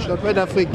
Champion d'Afrique.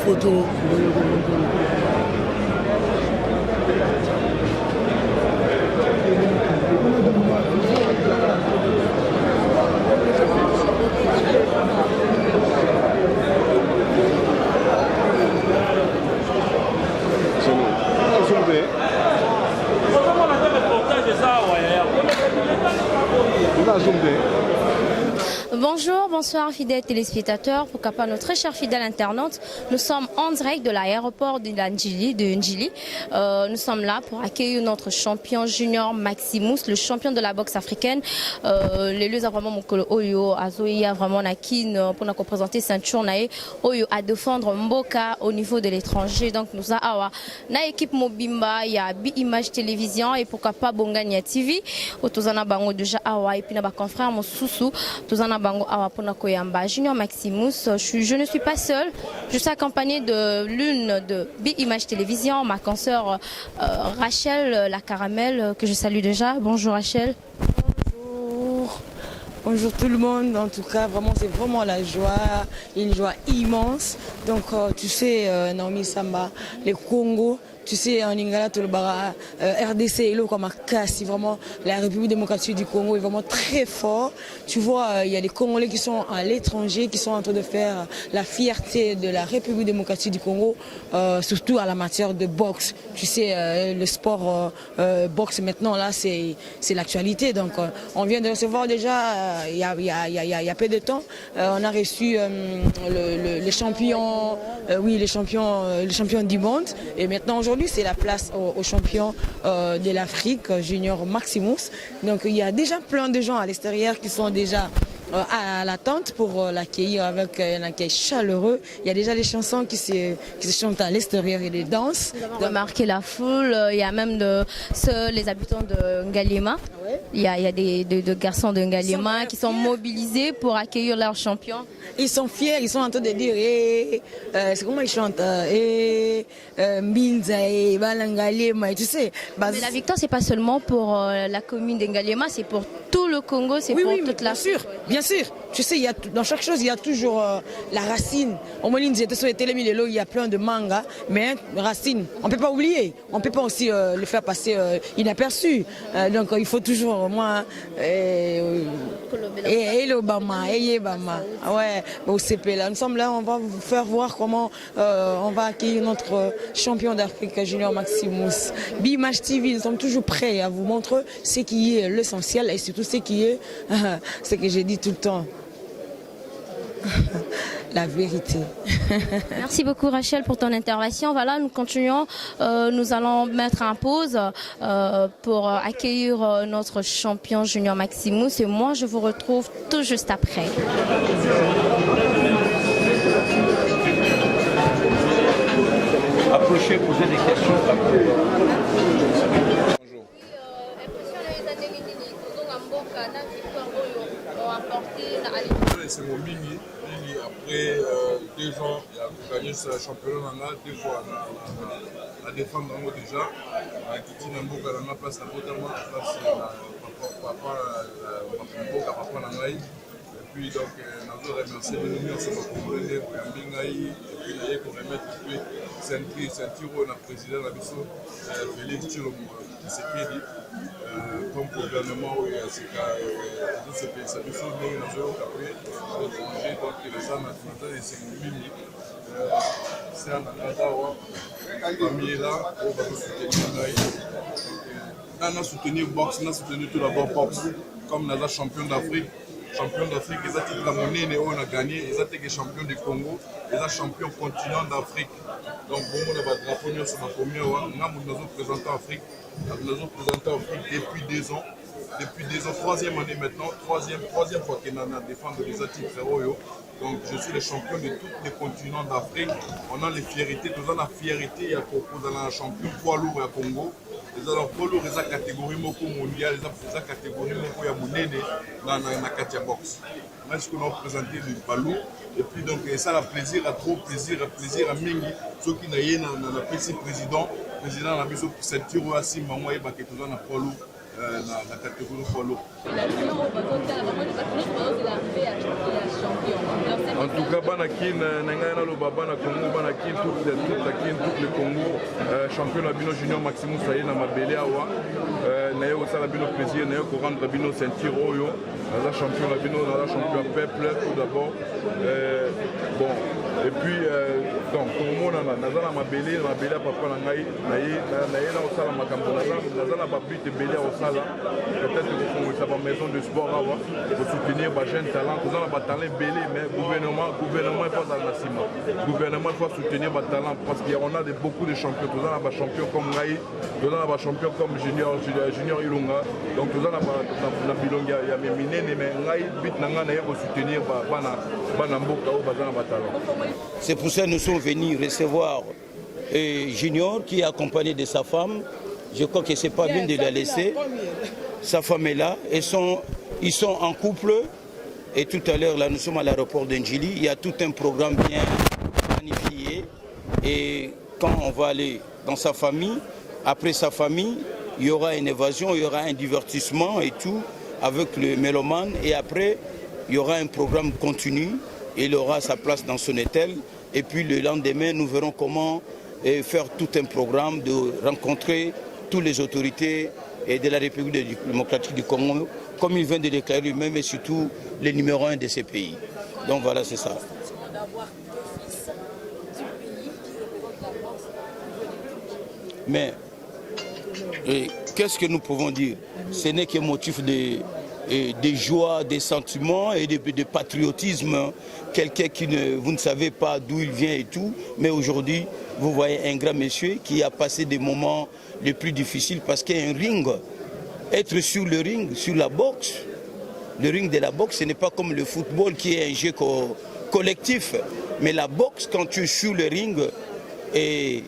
Photo. Bonjour, bonsoir fidèles téléspectateurs, pourquoi pas nos très chers fidèles internautes. Nous sommes en direct de l'aéroport de Njili. Nous sommes là pour accueillir notre champion junior Maximus, le champion de la boxe africaine. Les lieux vraiment mon Oyo Azoia vraiment nakin pour nous représenter ceinture nae Oyo à défendre Mboka au niveau de l'étranger. Donc nous avons na équipe Mobimba, il y a Bi Image Télévision et pourquoi pas Bongania TV. Autozana bango déjà awa et puis na ba confrère mon sousou Tozana bango awa pona koyamba Junior Maximus. Je ne suis pas seule, je suis accompagnée de l'une de Bi Image Télévision, ma consoeur Rachel la Caramel que je salue déjà. Bonjour Rachel. Bonjour. Bonjour tout le monde, en tout cas vraiment c'est vraiment la joie, une joie immense. Donc tu sais Naomi Samba, les Congo, tu sais en Lingala, RDC et comme Kassi, vraiment la République démocratique du Congo est vraiment très fort. Tu vois, il y a des Congolais qui sont à l'étranger, qui sont en train de faire la fierté de la République démocratique du Congo, surtout à la matière de boxe. Tu sais, le sport boxe maintenant là c'est l'actualité. Donc on vient de recevoir déjà, il y a peu de temps, on a reçu les champions, les champions du monde. Et maintenant aujourd'hui c'est la place aux champions de l'Afrique, Junior Maximus. Donc il y a déjà plein de gens à l'extérieur qui sont déjà à l'attente pour l'accueillir avec un accueil chaleureux. Il y a déjà des chansons qui se chantent à l'extérieur et des danses. Nous avons remarqué la foule, il y a même les habitants de Ngaliema. Ouais. Il y a des garçons de Ngaliema qui sont mobilisés pour accueillir leur champion. Ils sont fiers, ils sont en train de dire, c'est comment ils chantent, Mbinza et Balangaliema, tu sais. Mais la victoire, c'est pas seulement pour la commune de Ngaliema, c'est pour tout le Congo, c'est pour toute la... Bien sûr, tu sais, dans chaque chose, il y a toujours la racine. Au moins, il y a plein de mangas, mais racine, on ne peut pas oublier, on ne peut pas aussi le faire passer inaperçu. Donc il faut toujours, moi, ouais, au CP là, nous sommes là, on va vous faire voir comment on va accueillir notre champion d'Afrique, Junior Maximus. Bimage TV, nous sommes toujours prêts à vous montrer ce qui est l'essentiel et surtout ce qui est ce que j'ai dit tout le temps. La vérité. Merci beaucoup Rachel pour ton intervention. Voilà, nous continuons. Nous allons mettre en pause pour accueillir notre champion Junior Maximus et moi je vous retrouve tout juste après. Approchez, posez des questions. C'est mon mini. Après 2 ans, il a gagné ce championnat, 2 fois à défendre déjà. Qui tient un beau à la place à Botama, place papa Nangaï. Et puis donc, nous avons remercié l'Union, c'est ma communauté, pour Mbingaï, et puis nous avons remettre ceinture na président la biso Félix Tshilombo Tshisekedi comme gouvernement c'est biso ndenge nazoyoka pe l'étranger donc eza na naza esengeli c'est un awa parmi là oyo bazosoutenir ngai na soutenir boxe na soutenir tout d'abord boxe comme naza champion d'Afrique eza titre monene oyo na gagné eza teke champion du Congo eza champion continent d'Afrique donc bongo na badrapeau nyonso bakomi awa nga moto nazoprésente Afrique depuis 2 ans. Depuis 2 ans, 3e année maintenant, troisième fois que nous défendons les titres royaux. Donc je suis le champion de tous les continents d'Afrique. On a les fiertés, nous avons la fierté à proposer un champion poids lourd à Congo. eza na poids lourd eza catégorie moko mondiale eza catégorie moko ya monene na kati ya boxe. Moi je connais présenter le balou et puis donc ça la plaisir à trop plaisir à mingi ceux qui na ye na président na biso ceinture oyo asimba mwa yeba ke toza na poids lourd na catégorie poids lourd. En tout cas, Banakin, Nangana Loba, Banakongo, Banakin, tout le Congo, champion Labino Junior Maximus Saïd, Namabele Awa, Naye Osa Labino Plaisir, Naye Koran Labino Sentir Oyo, Naza champion Labino, Naza champion Peuple, tout d'abord. Bon, et puis, donc, Congo, Naza Namabele, Namabele Papa Nangaï, Naye Osa Makambo, Naza Nababit et Bele Osala, peut-être que vous font une maison de sport Awa, pour soutenir les jeunes talents, vous avez un talent Bele, mais gouvernement il faut le gouvernement il faut soutenir les talents parce qu'on a beaucoup de champions. Nous avons des champions comme Naï, nous avons des champions comme Junior Ilunga. Donc nous avons des Bilonga, il y a des minés, mais Naï, nous avons soutenir les talents. C'est pour ça que nous sommes venus recevoir Junior qui est accompagné de sa femme. Je crois que ce n'est pas bien de la laisser. Sa femme est là. Ils sont en couple. Et tout à l'heure, là, nous sommes à l'aéroport d'Ndjili. Il y a tout un programme bien planifié. Et quand on va aller dans sa famille, après sa famille, il y aura une évasion, il y aura un divertissement et tout avec le mélomane. Et après, il y aura un programme continu. Il aura sa place dans son hôtel. Et puis le lendemain, nous verrons comment faire tout un programme de rencontrer toutes les autorités et de la République démocratique du Congo, comme il vient de déclarer lui-même, et surtout les numéros 1 de ces pays. Donc voilà, c'est ça. Mais qu'est-ce que nous pouvons dire? Ce n'est qu'un motif de joie, de sentiments et de patriotisme. Quelqu'un qui vous ne savez pas d'où il vient et tout, mais aujourd'hui, vous voyez un grand monsieur qui a passé des moments les plus difficiles parce qu'un ring, être sur le ring, sur la boxe, le ring de la boxe, ce n'est pas comme le football qui est un jeu collectif, mais la boxe, quand tu es sur le ring, et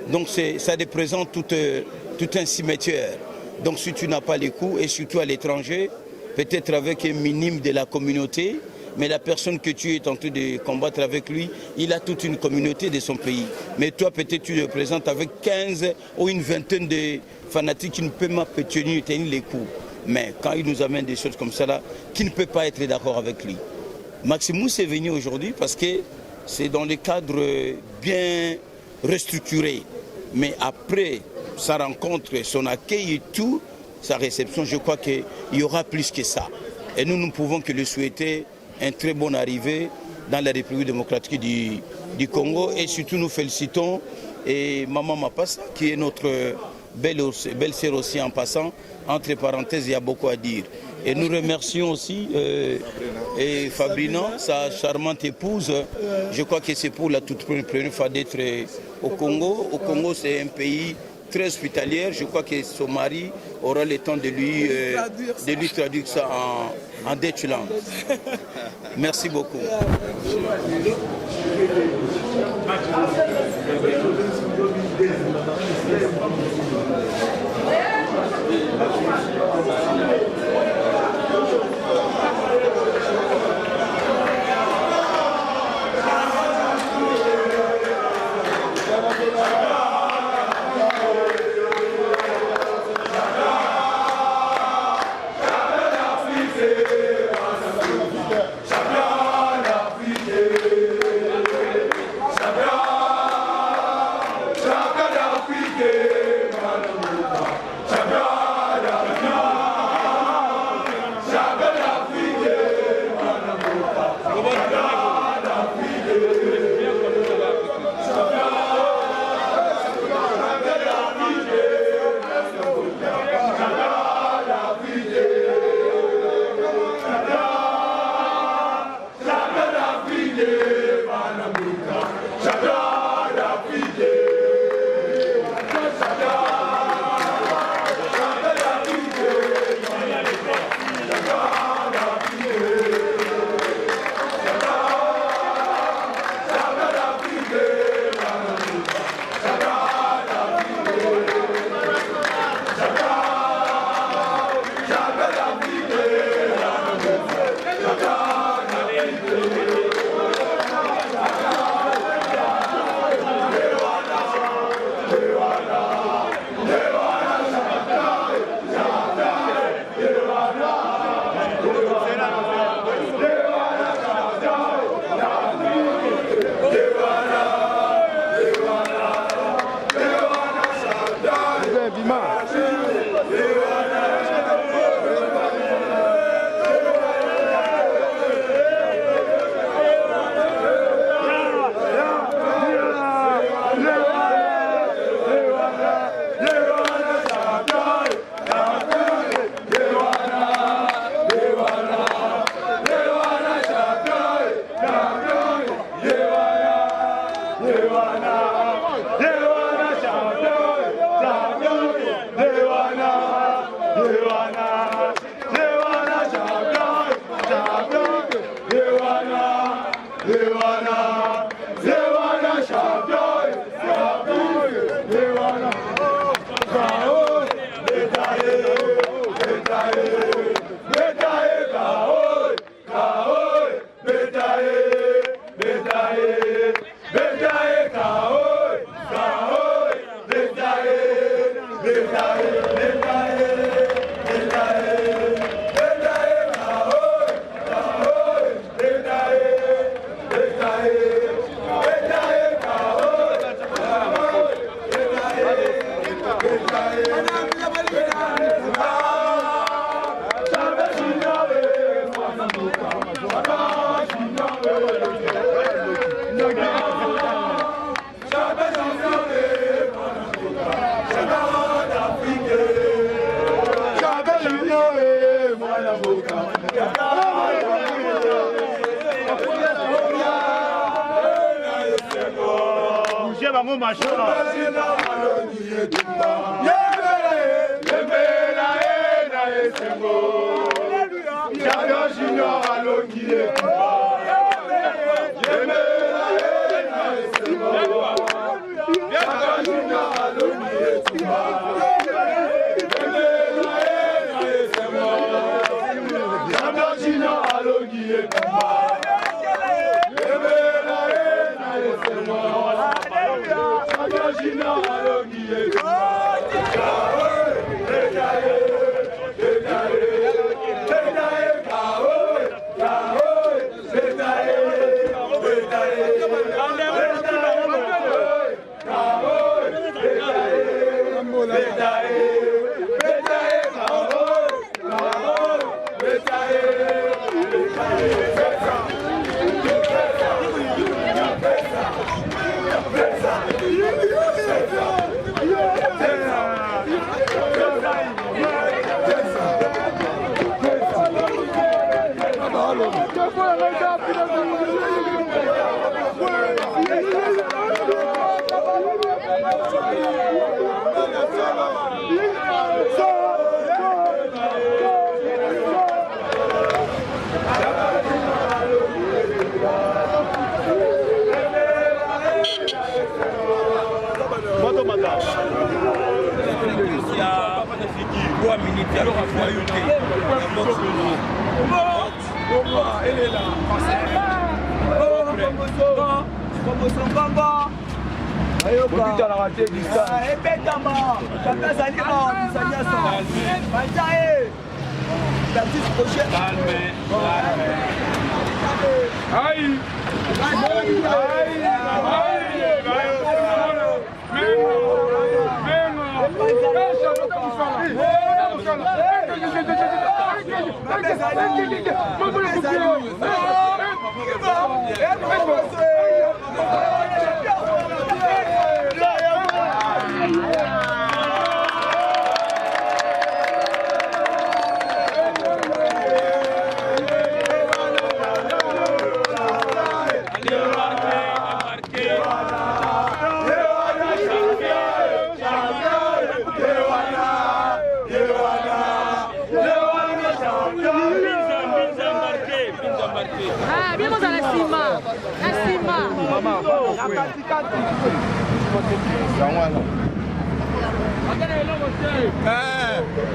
donc ça représente tout un cimetière. Donc si tu n'as pas les coups, et surtout à l'étranger, peut-être avec un minime de la communauté, mais la personne que tu es en train de combattre avec lui, il a toute une communauté de son pays. Mais toi, peut-être tu le présentes avec 15 ou une vingtaine de fanatiques qui ne peuvent pas tenir les coups. Mais quand il nous amène des choses comme ça, là, qui ne peut pas être d'accord avec lui. Maximus est venu aujourd'hui parce que c'est dans le cadre bien restructuré. Mais après sa rencontre, son accueil et tout, sa réception, je crois qu'il y aura plus que ça. Et nous ne pouvons que le souhaiter une très bonne arrivée dans la République démocratique du Congo. Et surtout, nous félicitons et Maman Mapassa, qui est notre belle sœur aussi en passant. Entre parenthèses, il y a beaucoup à dire. Et nous remercions aussi Fabrina, sa charmante épouse. Je crois que c'est pour la toute première fois d'être au Congo. Au Congo, c'est un pays très hospitalier. Je crois que son mari aura le temps de lui traduire ça en Dutchland. Merci beaucoup.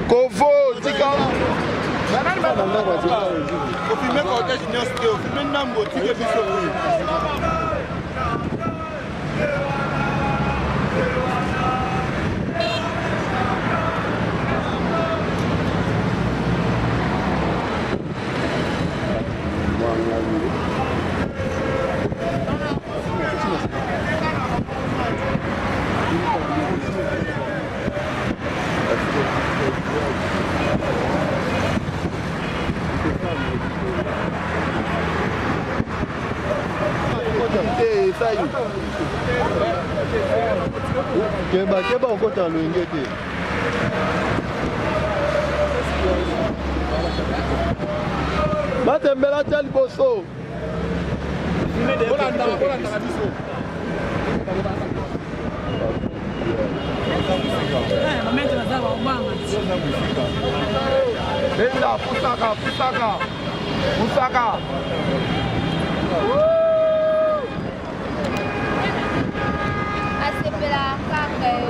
Kovo, Keba okota lwenge te. Batembela tya liboso. Enda pusaka. Pela carga eu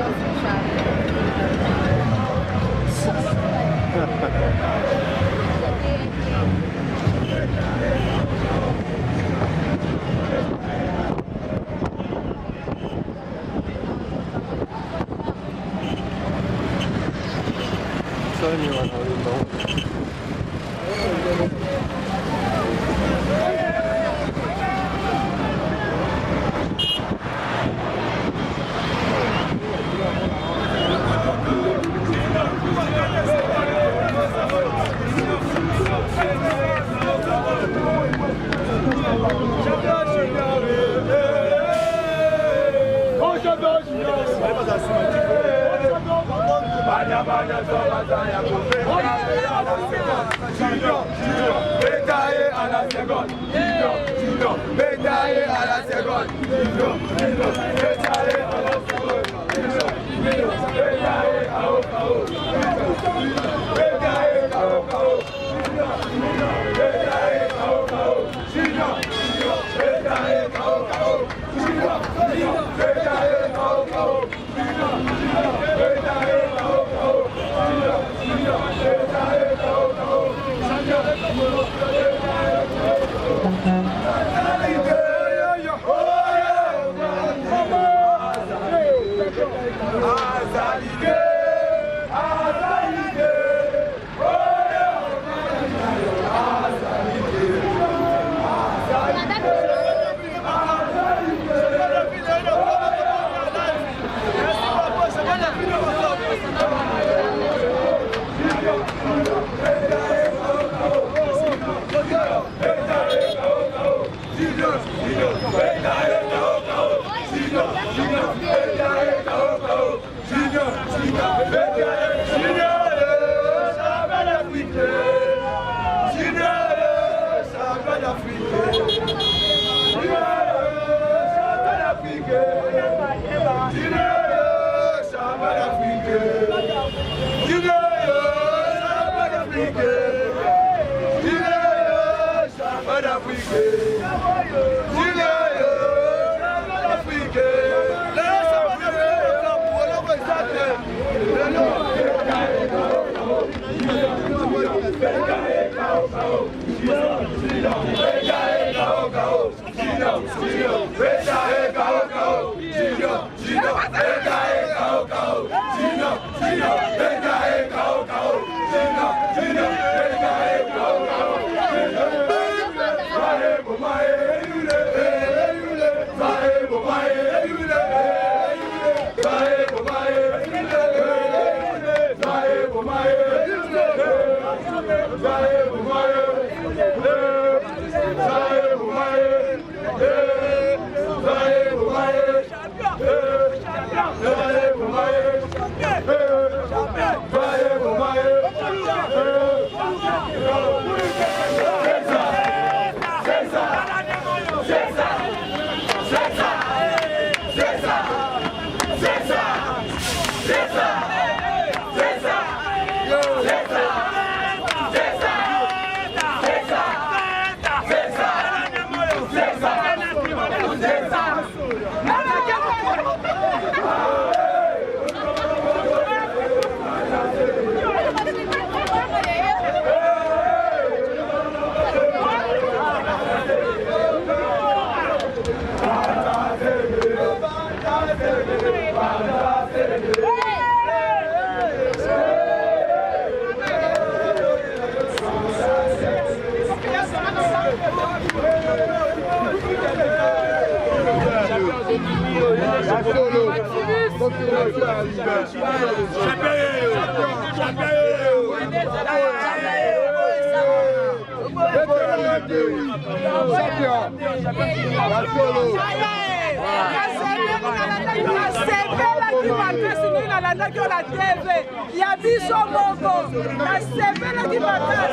Il y a biso moko, la sevela qui bata,